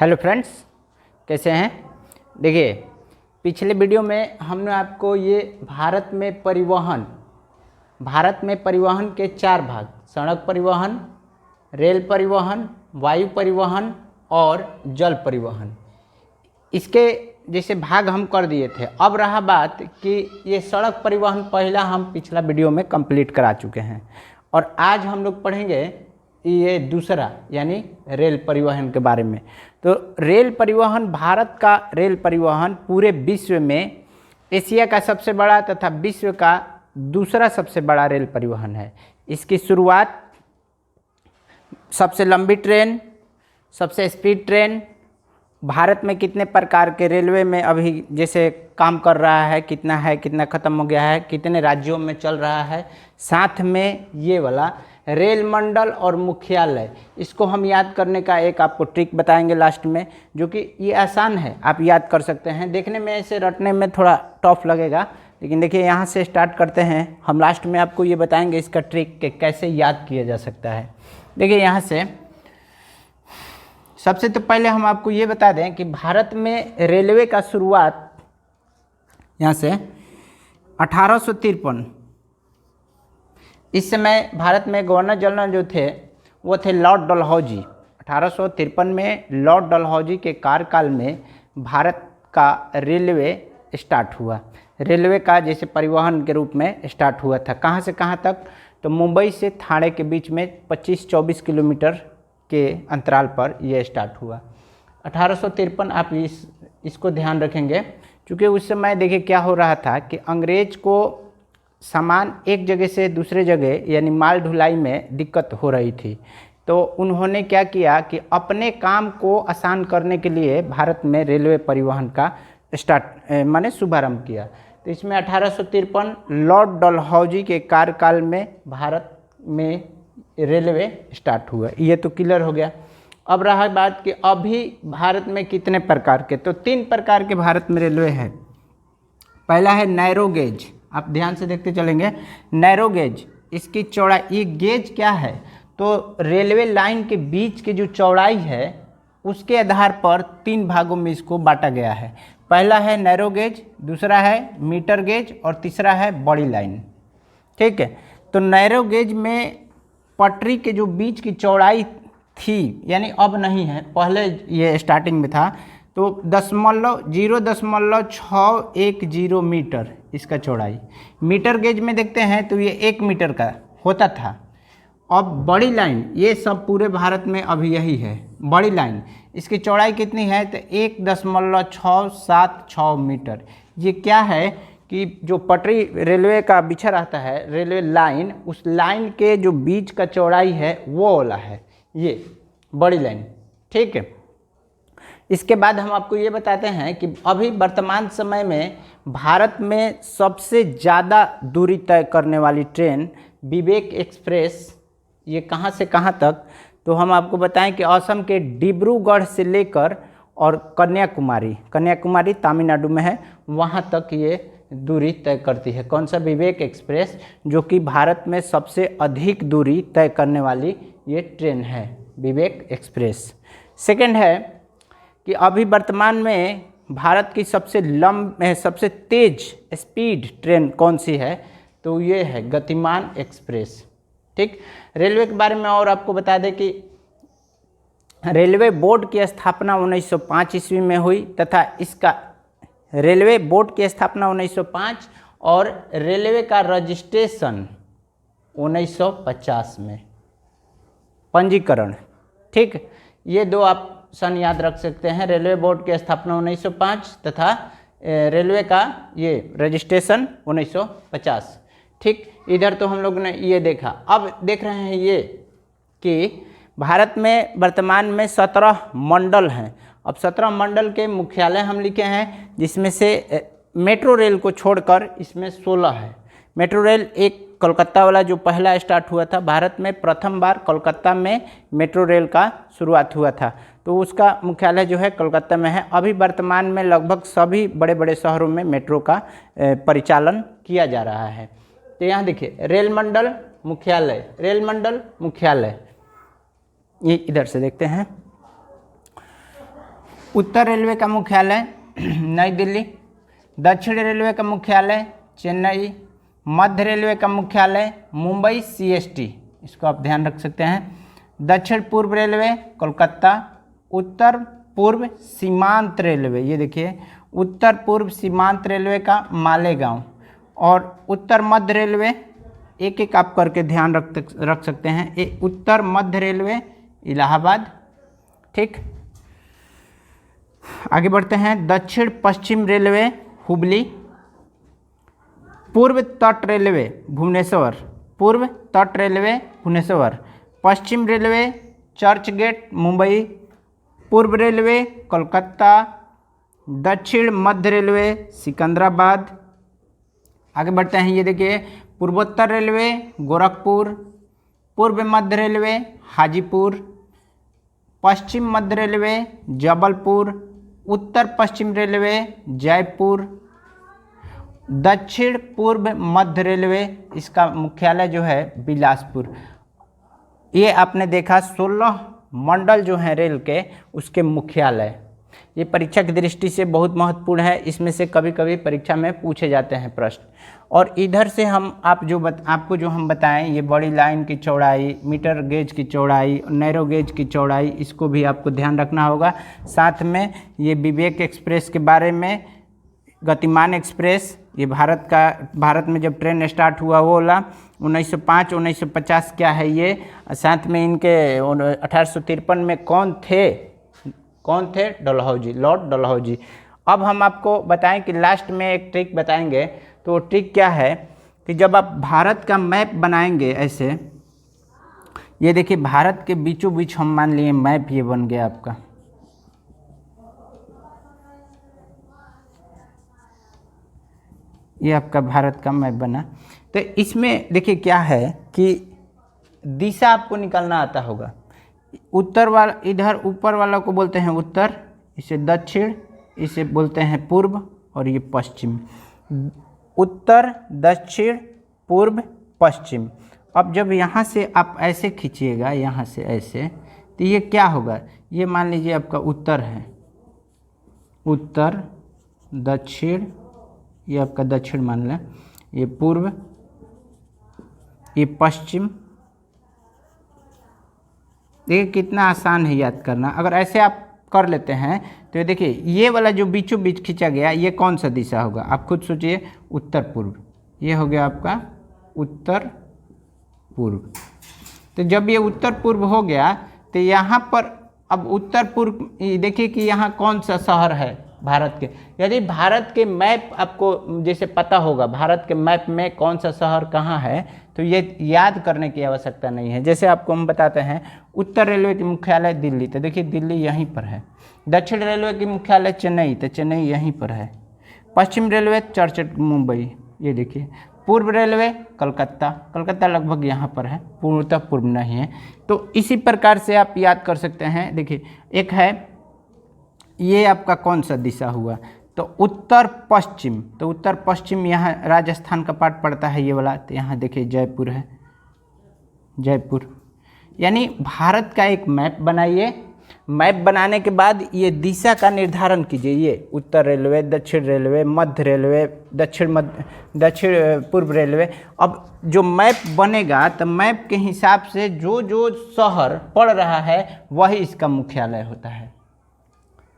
Hello friends, कैसे हैं। देखिए, पिछले वीडियो में हमने आपको ये भारत में परिवहन के 4 भाग, सड़क परिवहन, रेल परिवहन, वायु परिवहन और जल परिवहन, इसके जैसे भाग हम कर दिए थे। अब रहा बात कि ये सड़क परिवहन पहला हम पिछला वीडियो में कंप्लीट करा चुके हैं और आज हम लोग पढ़ेंगे ये दूसरा यानी रेल परिवहन के बारे में। तो रेल परिवहन, भारत का रेल परिवहन पूरे विश्व में एशिया का सबसे बड़ा तथा विश्व का दूसरा सबसे बड़ा रेल परिवहन है। इसकी शुरुआत सबसे लंबी ट्रेन, सबसे स्पीड ट्रेन, भारत में कितने प्रकार के रेलवे में अभी जैसे काम कर रहा है, कितना ख़त्म हो गया है, कितने राज्यों में चल रहा है, साथ में ये वाला रेल मंडल और मुख्यालय, इसको हम याद करने का एक आपको ट्रिक बताएंगे लास्ट में, जो कि ये आसान है, आप याद कर सकते हैं। देखने में इसे रटने में थोड़ा टफ लगेगा, लेकिन देखिए यहाँ से स्टार्ट करते हैं। हम लास्ट में आपको ये बताएंगे इसका ट्रिक कि कैसे याद किया जा सकता है। देखिए यहाँ से सबसे तो पहले हम आपको ये बता दें कि भारत में रेलवे का शुरुआत यहाँ से 1853, इस समय भारत में गवर्नर जनरल जो थे वो थे लॉर्ड डलहौजी। 1853 में लॉर्ड डलहौजी के कार्यकाल में भारत का रेलवे स्टार्ट हुआ। रेलवे का जैसे परिवहन के रूप में स्टार्ट हुआ था। कहाँ से कहाँ तक? तो मुंबई से ठाणे के बीच में 25-24 किलोमीटर के अंतराल पर यह स्टार्ट हुआ। 1853 आप इसको ध्यान रखेंगे, क्योंकि उस समय देखिए क्या हो रहा था कि अंग्रेज को सामान एक जगह से दूसरे जगह यानी माल ढुलाई में दिक्कत हो रही थी। तो उन्होंने क्या किया कि अपने काम को आसान करने के लिए भारत में रेलवे परिवहन का शुभारंभ किया। तो इसमें 1853 लॉर्ड डलहौजी के कार्यकाल में भारत में रेलवे स्टार्ट हुआ। ये तो क्लियर हो गया। अब रहा बात कि अभी भारत में कितने प्रकार के, तो 3 प्रकार के भारत में रेलवे है। पहला है नैरो गेज, आप ध्यान से देखते चलेंगे। नैरो गेज, इसकी चौड़ाई, ये गेज क्या है? तो रेलवे लाइन के बीच की जो चौड़ाई है उसके आधार पर 3 भागों में इसको बांटा गया है। पहला है नैरो गेज, दूसरा है मीटर गेज और तीसरा है बड़ी लाइन। ठीक है, तो नैरो गेज में पटरी के जो बीच की चौड़ाई थी, यानी अब नहीं है, पहले ये स्टार्टिंग में था, तो 0.610 मीटर इसका चौड़ाई। मीटर गेज में देखते हैं तो ये 1 मीटर का होता था। अब बड़ी लाइन, ये सब पूरे भारत में अभी यही है। बड़ी लाइन, इसकी चौड़ाई कितनी है? तो 1.676 मीटर। ये क्या है कि जो पटरी रेलवे का बिछा रहता है, रेलवे लाइन, उस लाइन के जो बीच का चौड़ाई है वो वाला है ये बड़ी लाइन। ठीक है, इसके बाद हम आपको ये बताते हैं कि अभी वर्तमान समय में भारत में सबसे ज़्यादा दूरी तय करने वाली ट्रेन विवेक एक्सप्रेस, ये कहाँ से कहाँ तक, तो हम आपको बताएं कि असम के डिब्रूगढ़ से लेकर और कन्याकुमारी तमिलनाडु में है, वहाँ तक ये दूरी तय करती है। कौन सा? विवेक एक्सप्रेस, जो कि भारत में सबसे अधिक दूरी तय करने वाली ये ट्रेन है, विवेक एक्सप्रेस। सेकंड है कि अभी वर्तमान में भारत की सबसे तेज स्पीड ट्रेन कौन सी है? तो ये है गतिमान एक्सप्रेस। ठीक, रेलवे के बारे में और आपको बता दें कि रेलवे बोर्ड की स्थापना 1905 ईस्वी में हुई तथा इसका रेलवे बोर्ड की स्थापना 1905 और रेलवे का रजिस्ट्रेशन 1950 में, पंजीकरण। ठीक, ये 2 आप सन याद रख सकते हैं। रेलवे बोर्ड की स्थापना 1905 तथा रेलवे का ये रजिस्ट्रेशन 1950। ठीक, इधर तो हम लोग ने ये देखा। अब देख रहे हैं ये कि भारत में वर्तमान में 17 मंडल हैं। अब 17 मंडल के मुख्यालय हम लिखे हैं, जिसमें से मेट्रो रेल को छोड़कर इसमें 16 है। मेट्रो रेल एक कोलकाता वाला जो पहला स्टार्ट हुआ था, भारत में प्रथम बार कोलकाता में मेट्रो रेल का शुरुआत हुआ था, तो उसका मुख्यालय जो है कोलकाता में है। अभी वर्तमान में लगभग सभी बड़े बड़े शहरों में मेट्रो का परिचालन किया जा रहा है। तो यहाँ देखिए रेल मंडल मुख्यालय, ये इधर से देखते हैं। उत्तर रेलवे का मुख्यालय नई दिल्ली, दक्षिण रेलवे का मुख्यालय चेन्नई, मध्य रेलवे का मुख्यालय मुंबई CST, इसको आप ध्यान रख सकते हैं। दक्षिण पूर्व रेलवे कोलकाता, उत्तर पूर्व सीमांत रेलवे, ये देखिए उत्तर पूर्व सीमांत रेलवे का मालेगांव, और उत्तर मध्य रेलवे, एक एक आप करके ध्यान रख सकते हैं, ये उत्तर मध्य रेलवे इलाहाबाद। ठीक, आगे बढ़ते हैं। दक्षिण पश्चिम रेलवे हुबली, पूर्व तट रेलवे भुवनेश्वर, पूर्व तट रेलवे भुवनेश्वर, पश्चिम रेलवे चर्च गेट मुंबई, पूर्व रेलवे कोलकाता, दक्षिण मध्य रेलवे सिकंदराबाद। आगे बढ़ते हैं, ये देखिए पूर्वोत्तर रेलवे गोरखपुर, पूर्व मध्य रेलवे हाजीपुर, पश्चिम मध्य रेलवे जबलपुर, उत्तर पश्चिम रेलवे जयपुर, दक्षिण पूर्व मध्य रेलवे, इसका मुख्यालय जो है बिलासपुर। ये आपने देखा 16 मंडल जो हैं रेल के, उसके मुख्यालय। ये परीक्षा की दृष्टि से बहुत महत्वपूर्ण है, इसमें से कभी कभी परीक्षा में पूछे जाते हैं प्रश्न। और इधर से हम आपको जो हम बताएं, ये बड़ी लाइन की चौड़ाई, मीटर गेज की चौड़ाई, नैरो गेज की चौड़ाई, इसको भी आपको ध्यान रखना होगा। साथ में ये विवेक एक्सप्रेस के बारे में, गतिमान एक्सप्रेस, ये भारत में जब ट्रेन स्टार्ट हुआ वो वाला 1905-1950 क्या है ये, साथ में इनके 1853 में कौन थे डलहौजी, लॉर्ड डलहौजी। अब हम आपको बताएं कि लास्ट में एक ट्रिक बताएंगे, तो वो ट्रिक क्या है कि जब आप भारत का मैप बनाएंगे ऐसे, ये देखिए भारत के बीचों बीच हम मान लिए मैप ये बन गया आपका, ये आपका भारत का मैप बना। तो इसमें देखिए क्या है कि दिशा आपको निकालना आता होगा। उत्तर वाला, इधर ऊपर वाला को बोलते हैं उत्तर, इसे दक्षिण, इसे बोलते हैं पूर्व, और ये पश्चिम। उत्तर, दक्षिण, पूर्व, पश्चिम। अब जब यहाँ से आप ऐसे खींचिएगा, यहाँ से ऐसे, तो ये क्या होगा, ये मान लीजिए आपका उत्तर है, उत्तर, दक्षिण, ये आपका दक्षिण मान लें, ये पूर्व, ये पश्चिम। देखिए कितना आसान है याद करना। अगर ऐसे आप कर लेते हैं तो ये देखिए ये वाला जो बीचों बीच खींचा गया, ये कौन सा दिशा होगा, आप खुद सोचिए। उत्तर पूर्व, ये हो गया आपका उत्तर पूर्व। तो जब ये उत्तर पूर्व हो गया तो यहाँ पर अब उत्तर पूर्व, देखिए कि यहाँ कौन सा शहर है भारत के। यदि भारत के मैप आपको जैसे पता होगा, भारत के मैप में कौन सा शहर कहाँ है, तो ये याद करने की आवश्यकता नहीं है। जैसे आपको हम बताते हैं, उत्तर रेलवे की मुख्यालय दिल्ली, तो देखिए दिल्ली यहीं पर है। दक्षिण रेलवे की मुख्यालय चेन्नई, तो चेन्नई यहीं पर है। पश्चिम रेलवे चर्चगेट मुंबई, ये देखिए। पूर्व रेलवे कलकत्ता, कलकत्ता लगभग यहाँ पर है, पूर्णतः पूर्व नहीं है। तो इसी प्रकार से आप याद कर सकते हैं। देखिए एक है, ये आपका कौन सा दिशा हुआ, तो उत्तर पश्चिम, तो उत्तर पश्चिम यहाँ राजस्थान का पार्ट पड़ता है ये वाला, तो यहाँ देखिए जयपुर है, जयपुर। यानी भारत का एक मैप बनाइए, मैप बनाने के बाद ये दिशा का निर्धारण कीजिए। ये उत्तर रेलवे, दक्षिण रेलवे, मध्य रेलवे, दक्षिण पूर्व रेलवे। अब जो मैप बनेगा तो मैप के हिसाब से जो जो शहर पड़ रहा है वही इसका मुख्यालय होता है।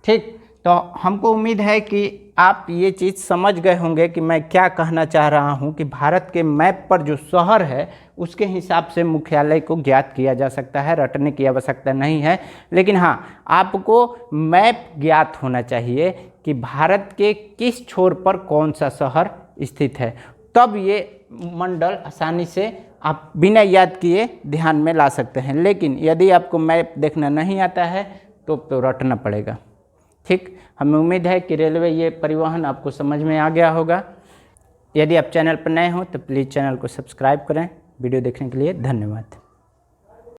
ठीक, तो हमको उम्मीद है कि आप ये चीज़ समझ गए होंगे कि मैं क्या कहना चाह रहा हूँ कि भारत के मैप पर जो शहर है उसके हिसाब से मुख्यालय को ज्ञात किया जा सकता है, रटने की आवश्यकता नहीं है। लेकिन हाँ, आपको मैप ज्ञात होना चाहिए कि भारत के किस छोर पर कौन सा शहर स्थित है, तब ये मंडल आसानी से आप बिना याद किए ध्यान में ला सकते हैं। लेकिन यदि आपको मैप देखना नहीं आता है तो रटना पड़ेगा। ठीक, हमें उम्मीद है कि रेलवे ये परिवहन आपको समझ में आ गया होगा। यदि आप चैनल पर नए हो तो प्लीज़ चैनल को सब्सक्राइब करें। वीडियो देखने के लिए धन्यवाद।